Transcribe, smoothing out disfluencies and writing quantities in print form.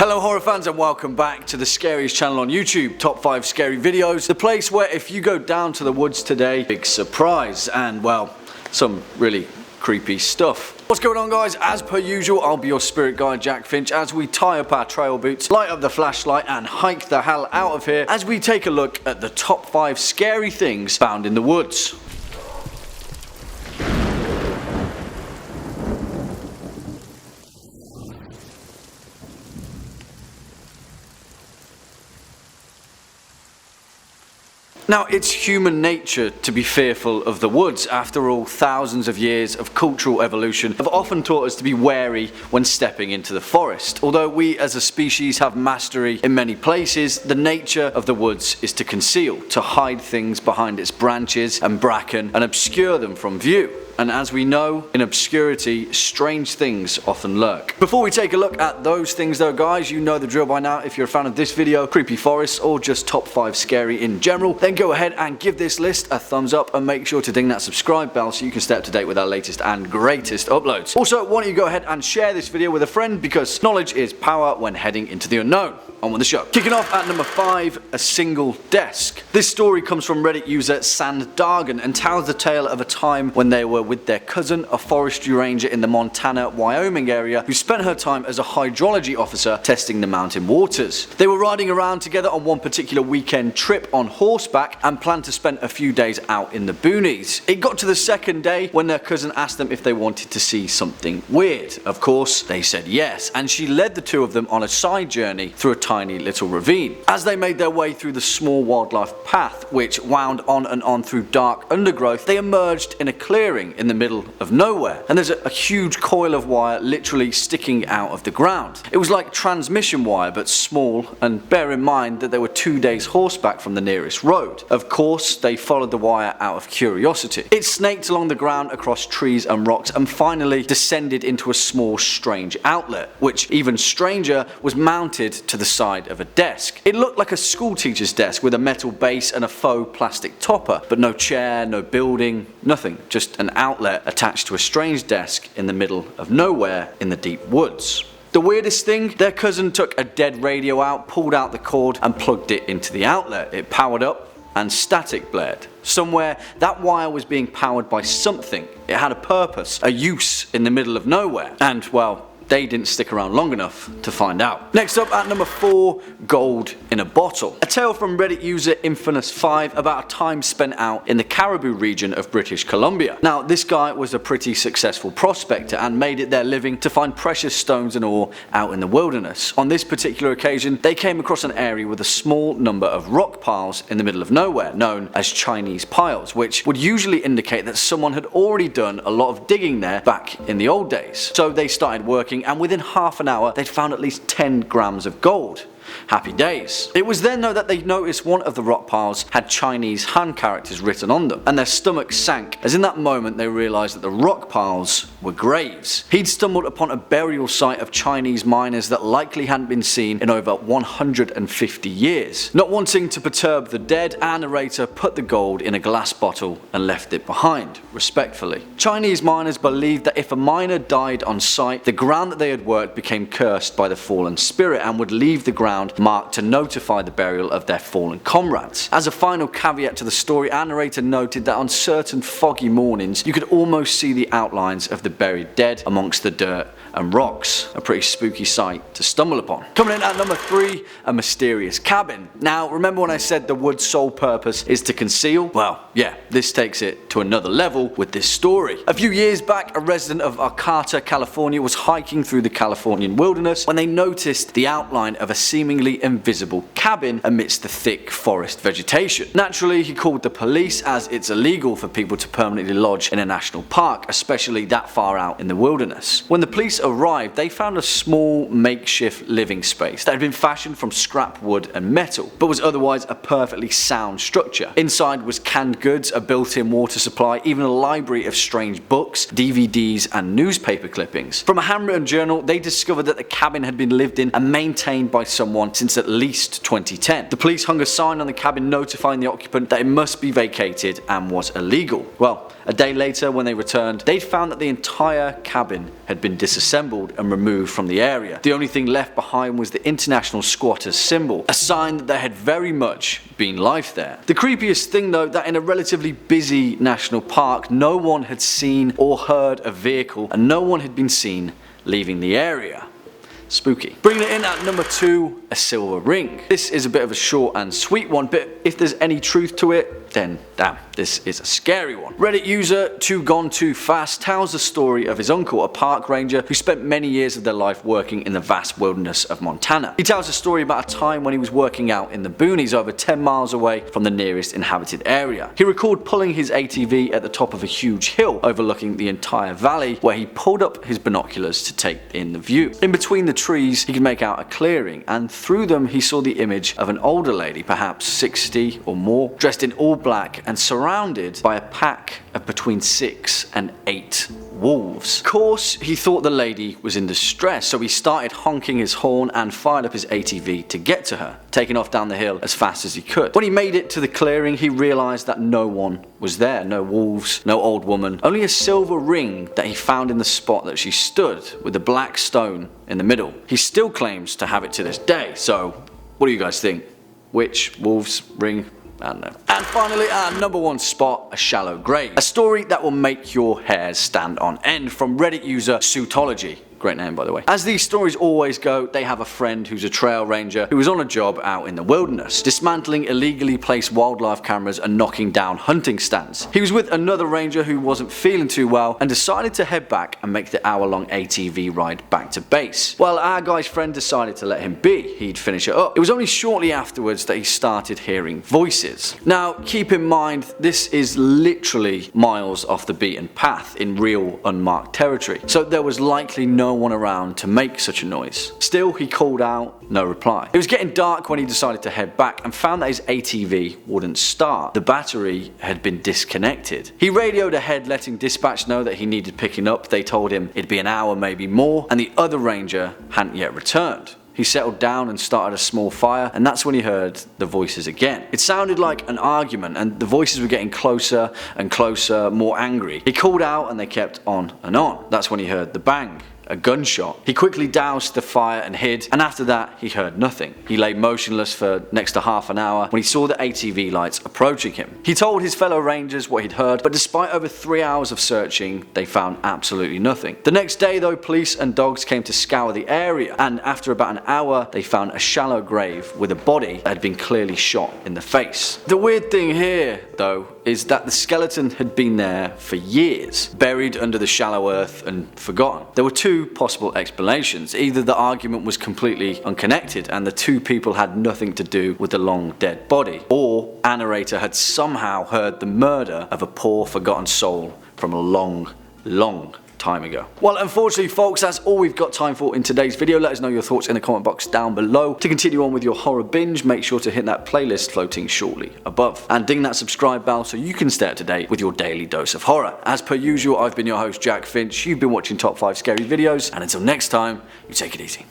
Hello horror fans and welcome back to the scariest channel on YouTube, Top 5 Scary Videos, the place where if you go down to the woods today, big surprise and well, some really creepy stuff. What's going on guys? As per usual, I'll be your spirit guide Jack Finch as we tie up our trail boots, light up the flashlight and hike the hell out of here as we take a look at the top 5 scary things found in the woods. Now, it's human nature to be fearful of the woods. After all, thousands of years of cultural evolution have often taught us to be wary when stepping into the forest. Although we as a species have mastery in many places, the nature of the woods is to conceal, to hide things behind its branches and bracken and obscure them from view. And as we know, in obscurity, strange things often lurk. Before we take a look at those things though guys, you know the drill by now. If you're a fan of this video, creepy forests, or just top 5 scary in general, then go ahead and give this list a thumbs up and make sure to ding that subscribe bell so you can stay up to date with our latest and greatest uploads. Also, why don't you go ahead and share this video with a friend because knowledge is power when heading into the unknown. On with the show. Kicking off at number 5, a single desk. This story comes from Reddit user Sandargan and tells the tale of a time when they were with their cousin, a forestry ranger in the Montana, Wyoming area, who spent her time as a hydrology officer testing the mountain waters. They were riding around together on one particular weekend trip on horseback and planned to spend a few days out in the boonies. It got to the second day when their cousin asked them if they wanted to see something weird. Of course, they said yes, and she led the two of them on a side journey through a tiny little ravine. As they made their way through the small wildlife path, which wound on and on through dark undergrowth, they emerged in a clearing in the middle of nowhere, and there's a huge coil of wire literally sticking out of the ground. It was like transmission wire but small, and bear in mind that they were 2 days horseback from the nearest road. Of course, they followed the wire out of curiosity. It snaked along the ground across trees and rocks and finally descended into a small strange outlet, which even stranger was mounted to the side of a desk. It looked like a school teacher's desk with a metal base and a faux plastic topper, but no chair, no building, nothing, just an outlet attached to a strange desk in the middle of nowhere in the deep woods. The weirdest thing, their cousin took a dead radio out, pulled out the cord and plugged it into the outlet. It powered up and static blared. Somewhere that wire was being powered by something. It had a purpose, a use in the middle of nowhere. And well, they didn't stick around long enough to find out. Next up at number 4, gold in a bottle. A tale from Reddit user Infamous5 about a time spent out in the Caribou region of British Columbia. Now this guy was a pretty successful prospector and made it their living to find precious stones and ore out in the wilderness. On this particular occasion, they came across an area with a small number of rock piles in the middle of nowhere, known as Chinese piles, which would usually indicate that someone had already done a lot of digging there back in the old days. So they started working, and within half an hour they'd found at least 10 grams of gold. Happy days. It was then though that they noticed one of the rock piles had Chinese hand characters written on them, and their stomachs sank as in that moment they realised that the rock piles were graves. He'd stumbled upon a burial site of Chinese miners that likely hadn't been seen in over 150 years. Not wanting to perturb the dead, our narrator put the gold in a glass bottle and left it behind, respectfully. Chinese miners believed that if a miner died on site, the ground that they had worked became cursed by the fallen spirit and would leave the ground marked to notify the burial of their fallen comrades. As a final caveat to the story, our narrator noted that on certain foggy mornings you could almost see the outlines of the buried dead amongst the dirt and rocks. A pretty spooky sight to stumble upon. Coming in at number 3, a mysterious cabin. Now remember when I said the wood's sole purpose is to conceal? Well yeah, this takes it to another level with this story. A few years back, a resident of Arcata, California was hiking through the Californian wilderness when they noticed the outline of a seemingly invisible cabin amidst the thick forest vegetation. Naturally, he called the police as it's illegal for people to permanently lodge in a national park, especially that far out in the wilderness. When the police arrived, they found a small makeshift living space that had been fashioned from scrap wood and metal, but was otherwise a perfectly sound structure. Inside was canned goods, a built-in water supply, even a library of strange books, DVDs and newspaper clippings. From a handwritten and journal, they discovered that the cabin had been lived in and maintained by someone since at least 2010. The police hung a sign on the cabin notifying the occupant that it must be vacated and was illegal. Well, a day later when they returned, they'd found that the entire cabin had been disassembled and removed from the area. The only thing left behind was the International Squatters symbol, a sign that there had very much been life there. The creepiest thing though, that in a relatively busy national park, no one had seen or heard a vehicle and no one had been seen leaving the area. Spooky. Bringing it in at number 2, a silver ring. This is a bit of a short and sweet one, but if there's any truth to it, then damn, this is a scary one. Reddit user Too Gone Too Fast tells the story of his uncle, a park ranger who spent many years of their life working in the vast wilderness of Montana. He tells a story about a time when he was working out in the boonies over 10 miles away from the nearest inhabited area. He recalled pulling his ATV at the top of a huge hill overlooking the entire valley, where he pulled up his binoculars to take in the view. In between the trees he could make out a clearing, and through them he saw the image of an older lady, perhaps 60 or more, dressed in all black and surrounded by a pack of between 6 and 8 wolves. Of course, he thought the lady was in distress, so he started honking his horn and fired up his ATV to get to her, taking off down the hill as fast as he could. When he made it to the clearing, he realized that no one was there. No wolves, no old woman, only a silver ring that he found in the spot that she stood, with the black stone in the middle. He still claims to have it to this day, so what do you guys think? Which wolves ring? I don't know. And finally, our number 1 spot, a shallow grave. A story that will make your hairs stand on end, from Reddit user Suitology. Great name, by the way. As these stories always go, they have a friend who's a trail ranger who was on a job out in the wilderness, dismantling illegally placed wildlife cameras and knocking down hunting stands. He was with another ranger who wasn't feeling too well and decided to head back and make the hour-long ATV ride back to base. Well, our guy's friend decided to let him be. He'd finish it up. It was only shortly afterwards that he started hearing voices. Now, keep in mind, this is literally miles off the beaten path in real unmarked territory, so there was likely no one around to make such a noise. Still, he called out, no reply. It was getting dark when he decided to head back and found that his ATV wouldn't start. The battery had been disconnected. He radioed ahead, letting dispatch know that he needed picking up. They told him it'd be an hour, maybe more, and the other ranger hadn't yet returned. He settled down and started a small fire, and that's when he heard the voices again. It sounded like an argument, and the voices were getting closer and closer, more angry. He called out and they kept on and on. That's when he heard the bang. A gunshot. He quickly doused the fire and hid, and after that he heard nothing. He lay motionless for next to half an hour when he saw the ATV lights approaching him. He told his fellow rangers what he'd heard, but despite over 3 hours of searching, they found absolutely nothing. The next day though, police and dogs came to scour the area, and after about an hour they found a shallow grave with a body that had been clearly shot in the face. The weird thing here though is that the skeleton had been there for years, buried under the shallow earth and forgotten. There were 2 possible explanations. Either the argument was completely unconnected and the 2 people had nothing to do with the long dead body, or a narrator had somehow heard the murder of a poor forgotten soul from a long time ago. Well, unfortunately folks, that's all we've got time for in today's video. Let us know your thoughts in the comment box down below. To continue on with your horror binge, make sure to hit that playlist floating shortly above, and ding that subscribe bell so you can stay up to date with your daily dose of horror. As per usual, I've been your host Jack Finch. You've been watching Top 5 Scary Videos, and until next time, you take it easy.